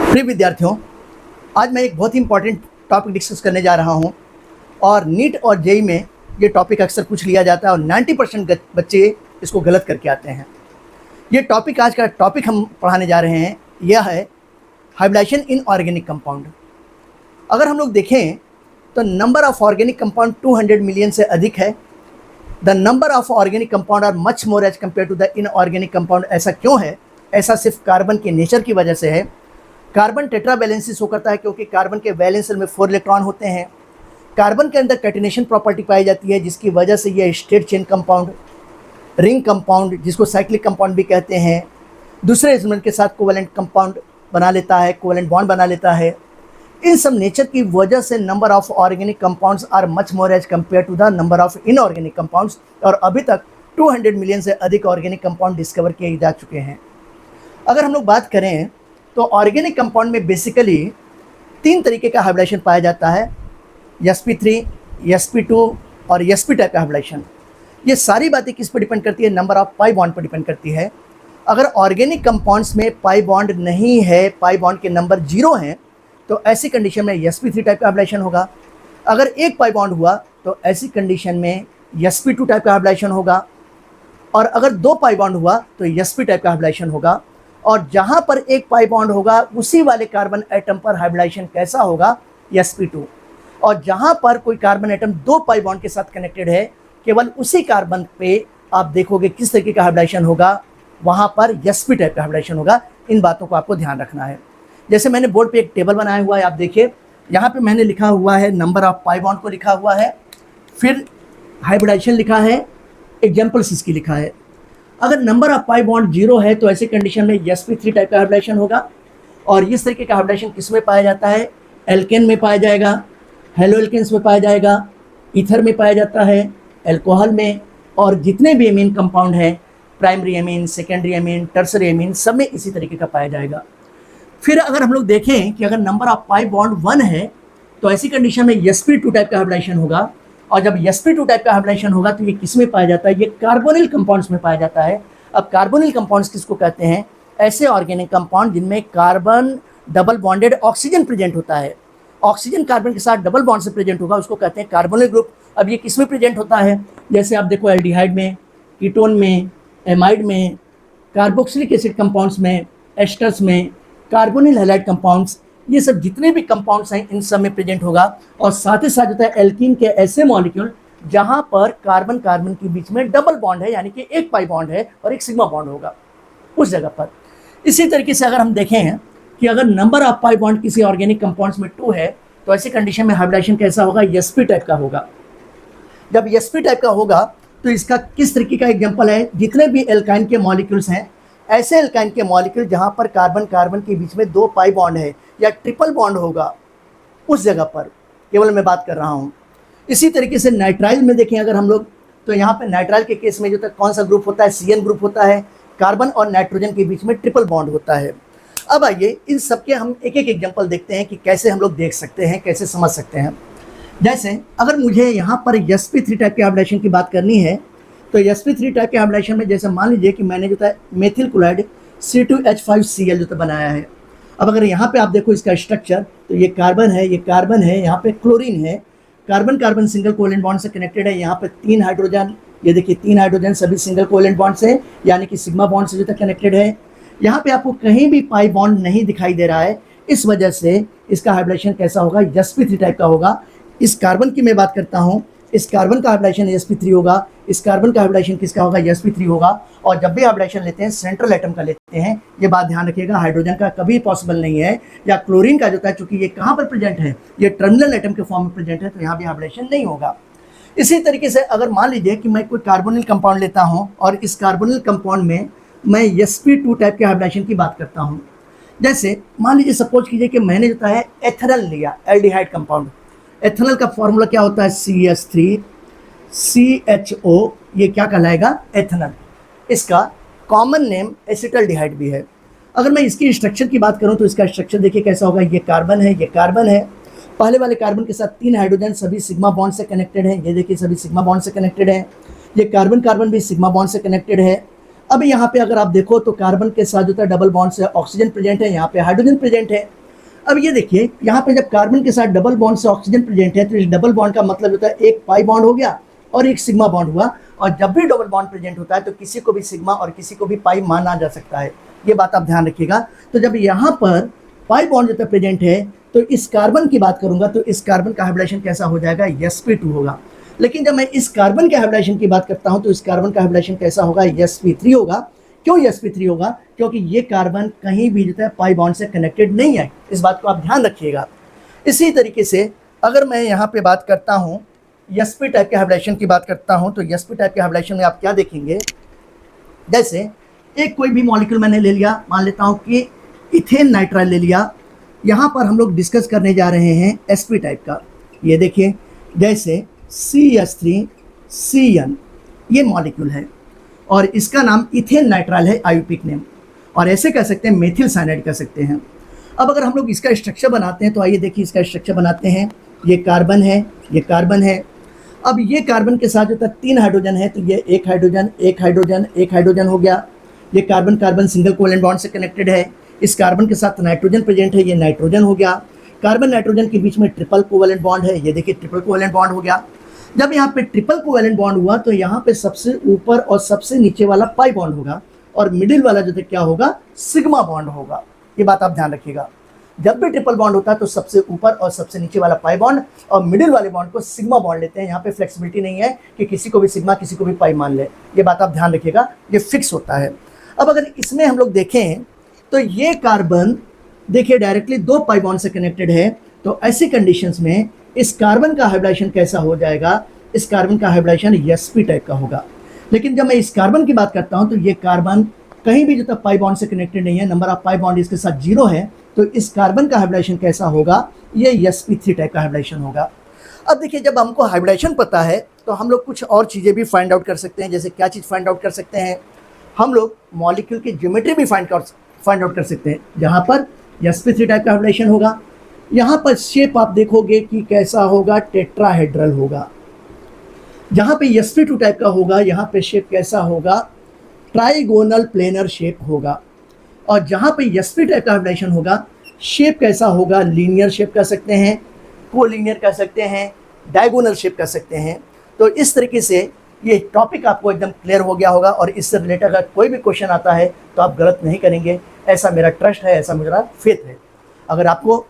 प्रिय विद्यार्थियों, आज मैं एक बहुत ही इंपॉर्टेंट टॉपिक डिस्कस करने जा रहा हूं और नीट और जेई में ये टॉपिक अक्सर पूछ लिया जाता है और 90% बच्चे इसको गलत करके आते हैं। ये टॉपिक, आज का टॉपिक हम पढ़ाने जा रहे हैं, यह है हाइब्रिडाइजेशन इन ऑर्गेनिक कंपाउंड। अगर हम लोग देखें तो number of organic compound 200 million से अधिक है। The number of organic compound are much more as compare to the inorganic compound. ऐसा क्यों है? ऐसा सिर्फ कार्बन के नेचर की वजह से है। कार्बन टेट्रा वैलेंसी शो करता है क्योंकि कार्बन के वैलेंस शेल में 4 इलेक्ट्रॉन होते हैं। कार्बन के अंदर कैटिनेशन प्रॉपर्टी पाई जाती है जिसकी वजह से यह straight chain compound, ring compound, जिसको साइक्लिक कंपाउंड भी कहते हैं, दूसरे एलिमेंट के साथ कोवेलेंट कंपाउंड बना लेता है, कोवेलेंट बॉन्ड बना लेता है। इन सब नेचर की वजह से number of organic compounds are much more as compare to the number of inorganic compounds. और अभी तक 200 मिलियन से अधिक ऑर्गेनिक कंपाउंड डिस्कवर किए जा चुके हैं। अगर हम लोग बात करें तो ऑर्गेनिक कंपाउंड में बेसिकली 3 तरीके का हाइब्रिडाइजेशन पाया जाता है, sp3, sp2 और sp टाइप का हाइब्रिडाइजेशन। ये सारी बातें किस पर डिपेंड करती है? नंबर ऑफ पाई बॉन्ड पर डिपेंड करती है। अगर ऑर्गेनिक कंपाउंड्स में पाई बॉन्ड नहीं है, पाई बॉन्ड के नंबर 0 हैं, तो ऐसी कंडीशन में sp3 टाइप का हाइब्रिडाइजेशन होगा। अगर एक पाई बॉन्ड हुआ तो ऐसी कंडीशन में sp2 टाइप का हाइब्रिडाइजेशन होगा। और अगर 2 पाई बॉन्ड हुआ तो sp टाइप का हाइब्रिडाइजेशन होगा। और जहां पर एक पाई बॉन्ड होगा उसी वाले कार्बन एटम पर हाइब्रिडाइजेशन कैसा होगा? sp2। और जहां पर कोई कार्बन एटम 2 पाई बॉन्ड के साथ कनेक्टेड है, केवल उसी कार्बन पे आप देखोगे किस तरीके का हाइब्रिडाइजेशन होगा, वहां पर sp टाइप का हाइब्रिडाइजेशन होगा। इन बातों को आपको ध्यान रखना है। जैसे मैंने बोर्ड पे एक टेबल बनाया हुआ है, आप देखिए यहाँ पे मैंने लिखा हुआ है नंबर ऑफ पाई बॉन्ड को लिखा हुआ है, फिर हाइब्रिडाइजेशन लिखा है, एग्जाम्पल्स इसकी लिखा है। अगर नंबर ऑफ पाई बॉन्ड 0 है तो ऐसे कंडीशन में sp3 टाइप का हाइब्रिडाइजेशन होगा। और इस तरीके का हाइब्रिडाइजेशन किस में पाया जाता है? एल्केन में पाया जाएगा, हेलो एल्केन्स में पाया जाएगा, ईथर में पाया जाता है, एल्कोहल में, और जितने भी एमीन कंपाउंड हैं, primary amine, secondary amine, tertiary amine, सब में इसी तरीके का पाया जाएगा। फिर अगर हम लोग देखें कि अगर नंबर ऑफ पाई बॉन्ड 1 है तो ऐसी कंडीशन में sp2 टाइप का हाइब्रिडाइजेशन होगा। और जब sp2 टाइप का हाइब्रिडाइजेशन होगा तो ये किस में पाया जाता है? ये कार्बोनिल कंपाउंड्स में पाया जाता है। अब कार्बोनिल कंपाउंड्स किसको कहते हैं? ऐसे ऑर्गेनिक कंपाउंड जिनमें carbon double bonded oxygen present होता है। ऑक्सीजन कार्बन के साथ डबल बॉन्ड से प्रेजेंट होगा, उसको कहते हैं कार्बोनिल ग्रुप। अब ये किस में प्रेजेंट होता है? जैसे आप देखो एल्डिहाइड में, कीटोन में, एमाइड में, कार्बोक्सिलिक एसिड कंपाउंड्स में, एस्टर्स में, कार्बोनिल हैलाइड कंपाउंड्स, ये सब जितने भी कंपाउंड्स हैं इन सब में प्रेजेंट होगा। और साथ ही साथ होता है एल्कीन के ऐसे मॉलिक्यूल जहां पर कार्बन कार्बन के बीच में डबल बॉन्ड है, यानी कि एक पाई बॉन्ड है और एक सिग्मा बॉन्ड होगा उस जगह पर। इसी तरीके से अगर हम देखें कि अगर नंबर ऑफ पाई बॉन्ड किसी ऑर्गेनिक कंपाउंड्स में 2 है तो ऐसी कंडीशन में हाइब्रिडाइजेशन कैसा होगा? sp टाइप का होगा। जब sp टाइप का होगा तो इसका किस तरीके का एग्जाम्पल है? जितने भी एल्काइन के मॉलिक्यूल्स हैं, ऐसे एल्काइन के मॉलिक्यूल जहां पर कार्बन कार्बन के बीच में 2 पाई बॉन्ड है या ट्रिपल बॉन्ड होगा, उस जगह पर केवल मैं बात कर रहा हूं। इसी तरीके से नाइट्राइल में देखें अगर हम लोग, तो यहाँ पे नाइट्राइल के केस में जो तक कौन सा ग्रुप होता है? CN ग्रुप होता है। कार्बन और नाइट्रोजन के बीच में ट्रिपल बॉन्ड होता है। अब आइए इन सबके हम एक एक एग्जाम्पल देखते हैं कि कैसे हम लोग देख सकते हैं, कैसे समझ सकते हैं। जैसे अगर मुझे यहाँ पर sp3 टाइप के हाइब्रिडाइजेशन की बात करनी है तो sp3 टाइप के हाइब्रिडाइजेशन में जैसे मान लीजिए कि मैंने जो था मेथिल क्लोराइड C2H5Cl जो तो बनाया है। अब अगर यहाँ पे आप देखो इसका स्ट्रक्चर, तो ये कार्बन है, ये कार्बन है, यहाँ पे क्लोरीन है, carbon carbon single covalent bond से कनेक्टेड है। यहाँ पे 3 हाइड्रोजन, ये देखिए 3 हाइड्रोजन सभी सिंगल कोवेलेंट बॉन्ड से, यानी कि सिग्मा बॉन्ड से जो तक कनेक्टेड है। यहाँ पे आपको कहीं भी पाई बॉन्ड नहीं दिखाई दे रहा है, इस वजह से इसका हाइब्रिडाइजेशन कैसा होगा? sp3 टाइप का होगा। इस कार्बन की मैं बात करता हूँ, इस कार्बन का हाइब्रिडाइजेशन sp3 होगा, इस कार्बन का हाइब्रिडाइजेशन किसका होगा? sp3 होगा। और जब भी हाइब्रिडाइजेशन लेते हैं सेंट्रल एटम का लेते हैं, ये बात ध्यान रखिएगा, हाइड्रोजन का कभी पॉसिबल नहीं है, या क्लोरीन का जो है, चूंकि ये कहाँ पर प्रेजेंट है? ये टर्मिनल एटम के फॉर्म में प्रेजेंट है, तो यहाँ भी हाइब्रिडाइजेशन नहीं होगा। इसी तरीके से अगर मान लीजिए कि मैं कोई कार्बोनिल कंपाउंड लेता हूँ और इस कार्बोनिल कंपाउंड में मैं sp2 टाइप के हाइब्रिडाइजेशन की बात करता हूँ। जैसे मान लीजिए सपोज कीजिए कि मैंने जो है एथेनल लिया, एल्डिहाइड कंपाउंड। एथेनल का फॉर्मूला क्या होता है? CH3CHO, ये क्या कहलाएगा? एथेनल। इसका कॉमन नेम एसिटल्डिहाइड भी है। अगर मैं इसकी स्ट्रक्चर की बात करूं तो इसका स्ट्रक्चर देखिए कैसा होगा? ये कार्बन है, ये कार्बन है, पहले वाले कार्बन के साथ 3 हाइड्रोजन सभी सिग्मा बॉन्ड से कनेक्टेड है। ये देखिए सभी सिग्मा बॉन्ड से कनेक्टेड है। ये कार्बन कार्बन भी सिग्मा बॉन्ड से कनेक्टेड है। अब यहाँ पे अगर आप देखो तो कार्बन के साथ जो था डबल बॉन्ड से ऑक्सीजन प्रेजेंट है, यहाँ पे हाइड्रोजन प्रेजेंट है। अब ये देखिए यहाँ पे जब कार्बन के साथ डबल बॉन्ड से ऑक्सीजन प्रेजेंट है तो इस डबल बॉन्ड का मतलब होता है एक पाई बॉन्ड हो गया और एक सिग्मा बॉन्ड हुआ, और जब भी डबल बॉन्ड प्रेजेंट होता है तो किसी को भी सिग्मा और किसी को भी पाई माना जा सकता है, ये बात आप ध्यान रखिएगा। तो जब यहाँ पर पाई बॉन्ड जो प्रेजेंट है तो इस कार्बन की बात करूंगा तो इस कार्बन का हाइब्रिडाइजेशन कैसा हो जाएगा, sp2 होगा। लेकिन जब मैं इस कार्बन के हाइब्रिडाइजेशन की बात करता हूं तो इस कार्बन का हाइब्रिडाइजेशन कैसा होगा, sp3 होगा। क्यों sp3 होगा, क्योंकि ये कार्बन कहीं भी जो है पाई बॉन्ड से कनेक्टेड नहीं है, इस बात को आप ध्यान रखिएगा। इसी तरीके से अगर मैं यहाँ पे बात करता हूँ sp टाइप के हाइब्रिडाइजेशन की बात करता हूँ तो sp टाइप के हाइब्रिडाइजेशन में आप क्या देखेंगे, जैसे एक कोई भी मॉलिक्यूल मैंने ले लिया, मान लेता हूँ कि इथेन नाइट्राइल ले लिया। यहाँ पर हम लोग डिस्कस करने जा रहे हैं sp टाइप का। ये देखिए जैसे CH3CN ये मॉलिक्यूल है और इसका नाम इथेन नाइट्राइल है, आयुपिक नेम, और ऐसे कह सकते हैं मेथिल साइनाइड कह सकते हैं। अब अगर हम लोग इसका स्ट्रक्चर बनाते हैं तो आइए देखिए इसका स्ट्रक्चर बनाते हैं। ये कार्बन है, ये कार्बन है। अब ये कार्बन के साथ जो था 3 हाइड्रोजन है तो ये एक हाइड्रोजन एक हाइड्रोजन एक हाइड्रोजन हो गया। ये carbon carbon single covalent bond से कनेक्टेड है। इस कार्बन के साथ नाइट्रोजन प्रेजेंट है, ये नाइट्रोजन हो गया। कार्बन नाइट्रोजन के बीच में ट्रिपल कोवेलेंट बॉन्ड है, ये देखिए ट्रिपल कोवेलेंट बॉन्ड हो गया। जब यहाँ पे ट्रिपल कोवेलेंट बॉन्ड हुआ तो यहाँ पे सबसे ऊपर और सबसे नीचे वाला पाई बॉन्ड होगा और मिडिल वाला जो है क्या होगा, सिग्मा बॉन्ड होगा। ये बात आप ध्यान रखिएगा, जब भी ट्रिपल बॉन्ड होता है तो सबसे ऊपर और सबसे नीचे वाला पाई बॉन्ड और मिडिल वाले बॉन्ड को सिग्मा बॉन्ड लेते हैं। यहाँ पे फ्लेक्सिबिलिटी नहीं है कि किसी को भी सिग्मा किसी को भी पाई मान ले, ये बात आप ध्यान रखिएगा, ये फिक्स होता है। अब अगर इसमें हम लोग देखें तो ये कार्बन देखिए डायरेक्टली 2 पाई बॉन्ड से कनेक्टेड है, तो ऐसी कंडीशंस में इस कार्बन का हाइब्रिडाइजेशन कैसा हो जाएगा, इस कार्बन का हाइब्रिडाइजेशन sp टाइप का होगा। लेकिन जब मैं इस कार्बन की बात करता हूं तो ये कार्बन कहीं भी जो तक पाई बॉन्ड से कनेक्टेड नहीं है, नंबर ऑफ पाई बॉन्ड इसके साथ 0 है, तो इस कार्बन का हाइब्रिडाइजेशन कैसा होगा, ये sp3 टाइप का हाइब्रिडाइजेशन होगा। अब देखिए जब हमको हाइब्रिडाइजेशन पता है तो हम लोग कुछ और चीज़ें भी फाइंड आउट कर सकते हैं। जैसे क्या चीज़ फाइंड आउट कर सकते हैं, हम लोग मॉलिक्यूल की ज्योमेट्री भी फाइंड आउट कर सकते हैं, जहाँ पर sp3 टाइप का हाइब्रिडाइजेशन होगा। यहाँ पर शेप आप देखोगे कि कैसा होगा, टेट्राहेड्रल होगा। जहाँ पे sp2 टाइप का होगा यहाँ पे शेप कैसा होगा, ट्राइगोनल प्लेनर शेप होगा। और जहाँ पे sp टाइप का हाइब्रिडाइजेशन होगा शेप कैसा होगा, लीनियर शेप कह सकते हैं, कोलिनियर कह सकते हैं, डायगोनल शेप कह सकते हैं। तो इस तरीके से ये टॉपिक आपको एकदम क्लियर हो गया होगा और इससे रिलेटेड अगर कोई भी क्वेश्चन आता है तो आप गलत नहीं करेंगे, ऐसा मेरा ट्रस्ट है, ऐसा मेरा फेथ है। अगर आपको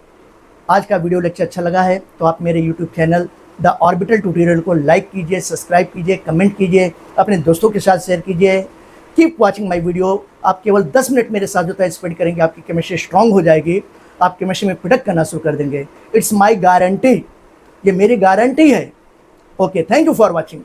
आज का वीडियो लेक्चर अच्छा लगा है तो आप मेरे YouTube channel the orbital tutorial को लाइक कीजिए, सब्सक्राइब कीजिए, कमेंट कीजिए, अपने दोस्तों के साथ शेयर कीजिए। Keep watching my video. आप केवल 10 मिनट मेरे साथ जो है स्पेंड करेंगे, आपकी केमिस्ट्री स्ट्रांग हो जाएगी, आप केमिस्ट्री में प्रोडक्ट करना शुरू कर देंगे। इट्स माई गारंटी, ये मेरी गारंटी है। Okay, thank you for watching.